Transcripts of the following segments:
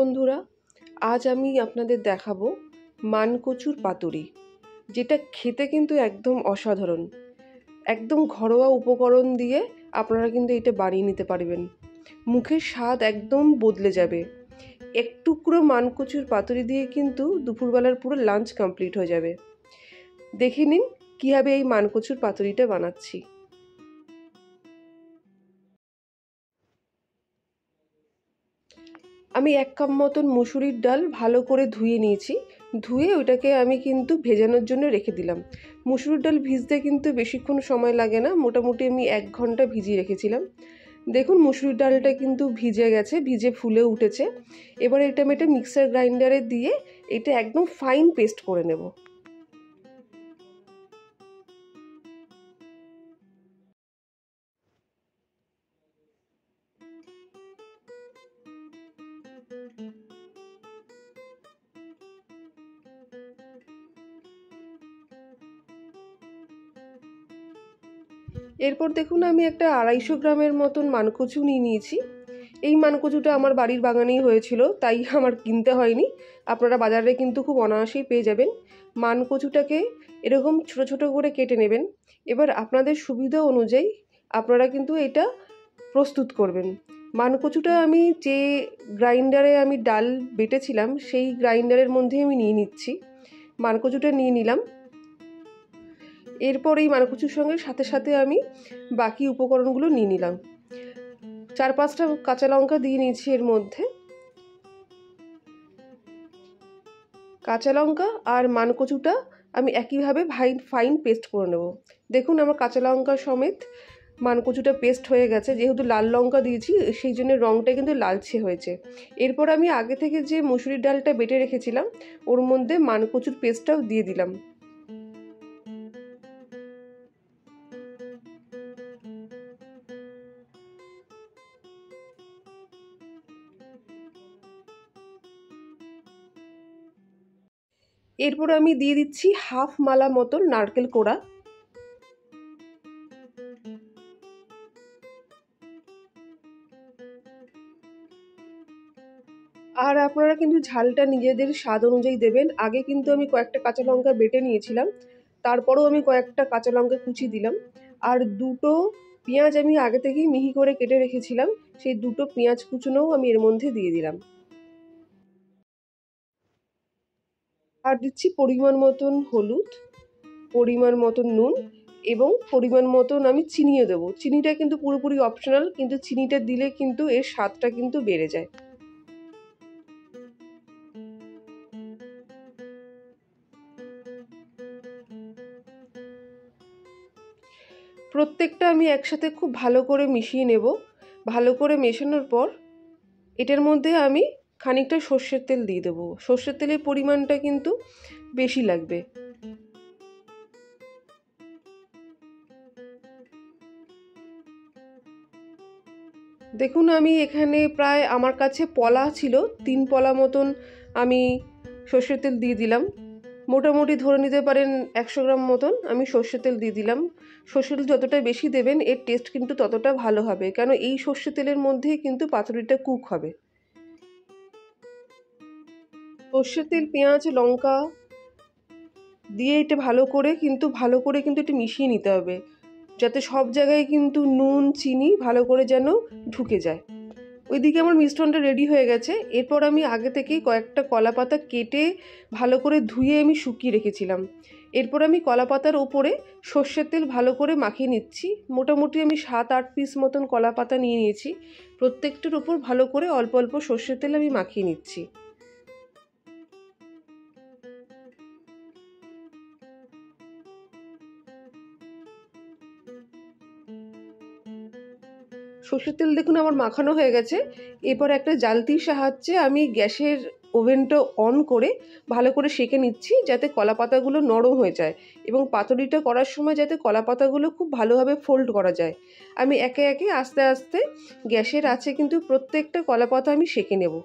বন্ধুরা, আজ আমি আপনাদের দেখাবো মানকচুর পাতুরি, যেটা খেতে কিন্তু একদম অসাধারণ। একদম ঘরোয়া উপকরণ দিয়ে আপনারা কিন্তু এটা বানিয়ে নিতে পারবেন। মুখের স্বাদ একদম বদলে যাবে। এক টুকরো মানকচুর পাতুরি দিয়ে কিন্তু দুপুরবেলার পুরো লাঞ্চ কমপ্লিট হয়ে যাবে। দেখে নিন কীভাবে এই মানকচুর পাতুরিটা বানাচ্ছি। আমি 1 কাপ মতন মুসুরির ডাল ভালো করে ধুয়ে নিয়েছি। ধুয়ে ওইটাকে আমি কিন্তু ভেজানোর জন্য রেখে দিলাম। মুসুরির ডাল ভিজতে কিন্তু বেশিক্ষণ সময় লাগে না, মোটামুটি আমি 1 ঘন্টা ভিজিয়ে রেখেছিলাম। দেখুন মুসুরির ডালটা কিন্তু ভিজে গেছে, ভিজে ফুলে উঠেছে। এবার এটা আমি একটা মিক্সার গ্রাইন্ডারে দিয়ে এটা একদম ফাইন পেস্ট করে নেব। এরপর দেখুন আমি একটা 250 গ্রামের মতন মানকচু নিয়ে নিয়েছি। এই মানকচুটা আমার বাড়ির বাগানেই হয়েছিল, তাই আমার কিনতে হয়নি। আপনারা বাজারে কিন্তু খুব অনায়াসেই পেয়ে যাবেন। মানকচুটাকে এরকম ছোট ছোট করে কেটে নেবেন। এবার আপনাদের সুবিধা অনুযায়ী আপনারা কিন্তু এটা প্রস্তুত করবেন। মানকচুটা আমি যে গ্রাইন্ডারে আমি ডাল বেটেছিলাম সেই গ্রাইন্ডারের মধ্যে আমি নিয়ে নিচ্ছি। মানকচুটা নিয়ে নিলাম। এরপর এই মানকচুর সঙ্গে সাথে সাথে আমি বাকি উপকরণগুলো নিয়ে নিলাম। 4-5টা কাঁচা লঙ্কা দিয়ে নিয়েছি এর মধ্যে। কাঁচা লঙ্কা আর মানকচুটা আমি একইভাবে ফাইন পেস্ট করে নেব। দেখুন আমার কাঁচা লঙ্কা সমেত মানকচুটা পেস্ট হয়ে গেছে। যেহেতু লাল লঙ্কা দিয়েছি সেই জন্য রঙটা কিন্তু লালচে হয়েছে। এরপর আমি আগে থেকে যে মুসুরির ডালটা বেটে রেখেছিলাম ওর মধ্যে মানকচুর পেস্টটাও দিয়ে দিলাম। এরপর আমি দিয়ে দিচ্ছি হাফ মালা মতন নারকেল কোড়া। আর আপনারা কিন্তু ঝালটা নিজেদের স্বাদ অনুযায়ী দেবেন। আগে কিন্তু আমি কয়েকটা কাঁচা লঙ্কা বেটে নিয়েছিলাম, তারপরেও আমি কয়েকটা কাঁচা লঙ্কা কুচি দিলাম। আর 2টো পেঁয়াজ আমি আগে থেকেই মিহি করে কেটে রেখেছিলাম, সেই 2টো পেঁয়াজ কুচনোও আমি এর মধ্যে দিয়ে দিলাম। আর দিচ্ছি পরিমাণ মতন হলুদ, পরিমাণ মতন নুন এবং পরিমাণ মতন আমি চিনিও দেবো। চিনিটা কিন্তু পুরোপুরি অপশনাল, কিন্তু চিনিটা দিলে কিন্তু এর স্বাদটা কিন্তু বেড়ে যায়। প্রত্যেকটা আমি একসাথে খুব ভালো করে মিশিয়ে নেব। ভালো করে মেশানোর পর এটার মধ্যে আমি খানিকটা সর্ষের তেল দিয়ে দেবো। সর্ষের তেলের পরিমাণটা কিন্তু বেশি লাগবে। দেখুন আমি এখানে প্রায় আমার কাছে পলা ছিল 3 পলা মতন আমি সর্ষের তেল দিয়ে দিলাম। মোটামুটি ধরে নিতে পারেন 100 গ্রাম মতন আমি সর্ষের তেল দিয়ে দিলাম। সর্ষের তেল যতটা বেশি দেবেন এর টেস্ট কিন্তু ততটা ভালো হবে, কারণ এই সর্ষের তেলের মধ্যেই কিন্তু পাতুরিটা কুক হবে। সর্ষের তেল, পেঁয়াজ, লঙ্কা দিয়ে এটা ভালো করে কিন্তু এটা মিশিয়ে নিতে হবে, যাতে সব জায়গায় কিন্তু নুন চিনি ভালো করে যেন ঢুকে যায়। ওইদিকে আমার মিশ্রণটা রেডি হয়ে গেছে। এরপর আমি আগে থেকেই কয়েকটা কলা পাতা কেটে ভালো করে ধুয়ে আমি শুকিয়ে রেখেছিলাম। এরপর আমি কলা পাতার ওপরে সর্ষের তেল ভালো করে মাখিয়ে নিচ্ছি। মোটামুটি আমি 7-8 পিস মতন কলা পাতা নিয়ে নিয়েছি। প্রত্যেকটার ওপর ভালো করে অল্প অল্প সর্ষের তেল আমি মাখিয়ে নিচ্ছি। সর্ষের তেল দেখুন আমার মাখানো হয়ে গেছে। এরপর একটা জালতির সাহায্যে আমি গ্যাসের ওভেনটা অন করে ভালো করে সেঁকে নিচ্ছি, যাতে কলা পাতাগুলো নরম হয়ে যায় এবং পাতুরিটা করার সময় যাতে কলা পাতাগুলো খুব ভালোভাবে ফোল্ড করা যায়। আমি একে একে আস্তে আস্তে গ্যাসের আছে কিন্তু প্রত্যেকটা কলা পাতা আমি সেঁকে নেব।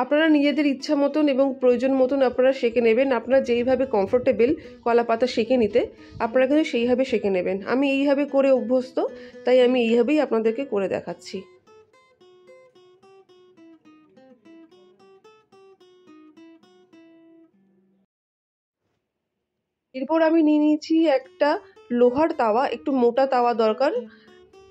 আপনারা নিজেদের ইচ্ছা মতন এবং প্রয়োজন মতন আপনারা সেঁকে নেবেন। আপনারা যেইভাবে কমফোর্টেবল কলা পাতা সেঁকে নিতে আপনারা কিন্তু সেইভাবে সেঁকে নেবেন। আমি এইভাবে করে অভ্যস্ত, তাই আমি এইভাবেই আপনাদেরকে করে দেখাচ্ছি। এরপর আমি নিয়ে নিয়েছি একটা লোহার তাওয়া, একটু মোটা তাওয়া দরকার।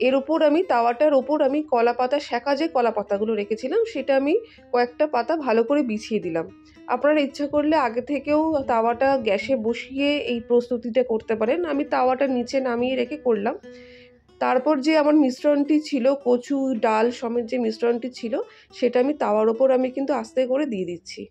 এর ওপর আমি তাওয়াটার ওপর আমি কলা পাতা, সেঁকা যে কলা পাতাগুলো রেখেছিলাম সেটা আমি কয়েকটা পাতা ভালো করে বিছিয়ে দিলাম। আপনারা ইচ্ছা করলে আগে থেকেও তাওয়াটা গ্যাসে বসিয়ে এই প্রস্তুতিটা করতে পারেন। আমি তাওয়াটা নিচে নামিয়ে রেখে করলাম। তারপর যে আমার মিশ্রণটি ছিল, কচু ডাল সমেত যে মিশ্রণটি ছিল, সেটা আমি তাওয়ার ওপর আমি কিন্তু আস্তে করে দিয়ে দিচ্ছি।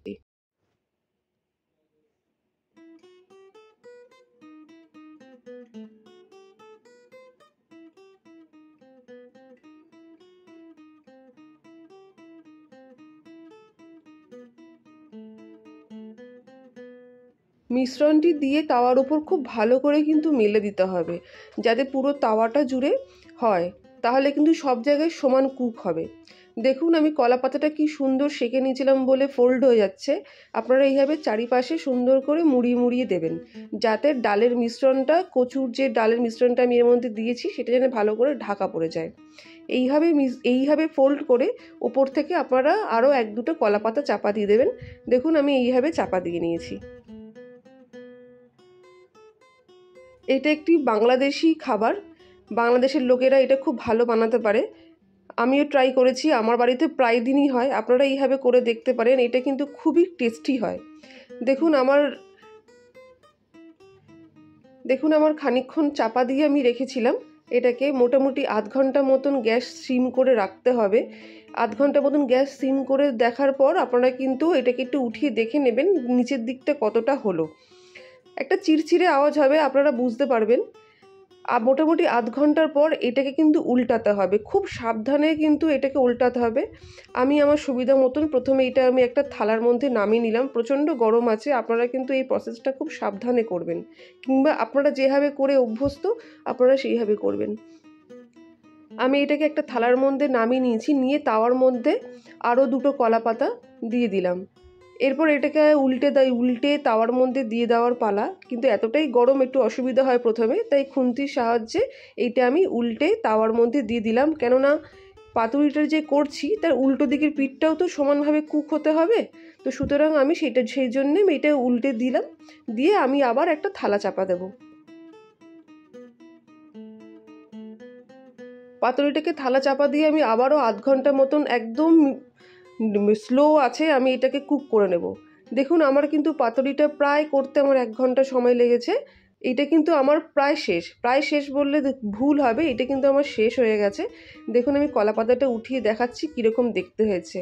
মিশ্রণটি দিয়ে তাওয়ার উপর খুব ভালো করে কিন্তু মেলে দিতে হবে, যাতে পুরো তাওয়াটা জুড়ে হয়, তাহলে কিন্তু সব জায়গায় সমান কুক হবে। দেখুন আমি কলা পাতাটা কি সুন্দর সেঁকে নিয়েছিলাম বলে ফোল্ড হয়ে যাচ্ছে। আপনারা এইভাবে চারিপাশে সুন্দর করে মুড়িয়ে মুড়িয়ে দেবেন, যাতে ডালের মিশ্রণটা, কচুর যে ডালের মিশ্রণটা আমি এর মধ্যে দিয়েছি সেটা যেন ভালো করে ঢাকা পড়ে যায়। এইভাবে ফোল্ড করে ওপর থেকে আপনারা আরও এক দুটো কলা পাতা চাপা দিয়ে দেবেন। দেখুন আমি এইভাবে চাপা দিয়ে নিয়েছি। এটা একটি বাংলাদেশি খাবার, বাংলাদেশের লোকেরা এটা খুব ভালো বানাতে পারে। আমিও ট্রাই করেছি, আমার বাড়িতে প্রায় দিনই হয়। আপনারা এইভাবে করে দেখতে পারেন, এটা কিন্তু খুবই টেস্টি হয়। দেখুন আমার খানিকক্ষণ চাপা দিয়ে আমি রেখেছিলাম। এটাকে মোটামুটি আধ ঘন্টা মতন গ্যাস সিম করে রাখতে হবে। আধ ঘন্টা মতন গ্যাস সিম করে দেখার পর আপনারা কিন্তু এটাকে একটু উঠিয়ে দেখে নেবেন নিচের দিকটা কতটা হলো। একটা চিরচিরে আওয়াজ হবে, আপনারা বুঝতে পারবেন। আর মোটামুটি আধ ঘন্টার পর এটাকে কিন্তু উল্টাতে হবে, খুব সাবধানে কিন্তু এটাকে উল্টাতে হবে। আমি আমার সুবিধা মতন প্রথমে এটা আমি একটা থালার মধ্যে নামিয়ে নিলাম। প্রচণ্ড গরম আছে, আপনারা কিন্তু এই প্রসেসটা খুব সাবধানে করবেন, কিংবা আপনারা যেভাবে করে অভ্যস্ত আপনারা সেইভাবে করবেন। আমি এটাকে একটা থালার মধ্যে নামিয়ে নিয়েছি, নিয়ে তাওয়ার মধ্যে আরও দুটো কলা পাতা দিয়ে দিলাম। এরপর এটাকে উল্টে তাওয়ার মধ্যে দিয়ে দেওয়ার পালা। কিন্তু এতটাই গরম, একটু অসুবিধা হয় প্রথমে, তাই খুন্তির সাহায্যে এইটা আমি উল্টে তাওয়ার মধ্যে দিয়ে দিলাম। কেননা পাতুরিটা যে করছি তার উল্টো দিকের পিঠটাও তো সমানভাবে কুক হতে হবে, তো সুতরাং আমি সেই জন্যে এটা উল্টে দিলাম। দিয়ে আমি আবার একটা থালা চাপা দেবো। পাতুরিটাকে থালা চাপা দিয়ে আমি আবারও আধ ঘন্টা মতন একদম স্লো আছে আমি এটাকে কুক করে নেব। দেখুন আমার কিন্তু পাতুরিটা প্রায় করতে আমার 1 ঘন্টা সময় লেগেছে। এটা কিন্তু আমার প্রায় শেষ বললে ভুল হবে, এটা কিন্তু আমার শেষ হয়ে গেছে। দেখুন আমি কলা পাতাটা উঠিয়ে দেখাচ্ছি কীরকম দেখতে হয়েছে।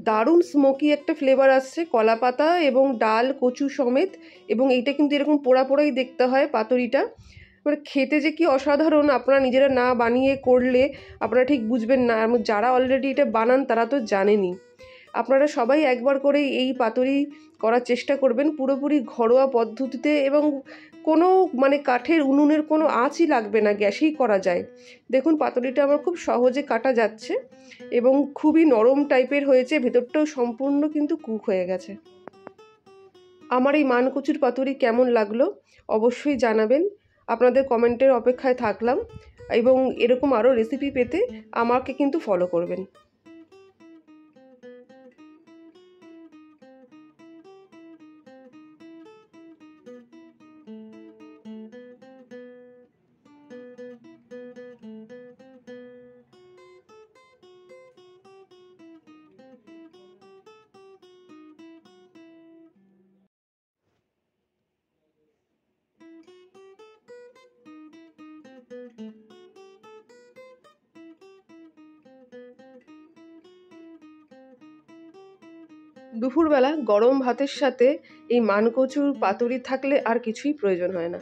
দারুণ স্মোকি একটা ফ্লেভার আসছে কলা পাতা এবং ডাল কচু সমেত, এবং এইটা কিন্তু এরকম পোড়া পোড়াই দেখতে হয় পাতুরিটা। এবার খেতে যে কি অসাধারণ, আপনারা নিজেরা না বানিয়ে করলে আপনারা ঠিক বুঝবেন না। যারা অলরেডি এটা বানান তারা তো জানেনই। আপনারা সবাই একবার করে এই পাতুরি করার চেষ্টা করবেন, পুরোপুরি ঘরোয়া পদ্ধতিতে, এবং কোনো কাঠের উনুনের কোনো আঁচই লাগবে না, গ্যাসেই করা যায়। দেখুন পাতুরিটা আমার খুব সহজে কাটা যাচ্ছে এবং খুবই নরম টাইপের হয়েছে, ভেতরটাও সম্পূর্ণ কিন্তু কুক হয়ে গেছে। আমার এই মানকচুর পাতুরি কেমন লাগলো অবশ্যই জানাবেন। আপনাদের কমেন্টের অপেক্ষায় থাকলাম, এবং এরকম আরও রেসিপি পেতে আমাকে কিন্তু ফলো করবেন। দুপুরবেলা গরম ভাতের সাথে এই মানকচুর পাতুরি থাকলে আর কিছুই প্রয়োজন হয় না।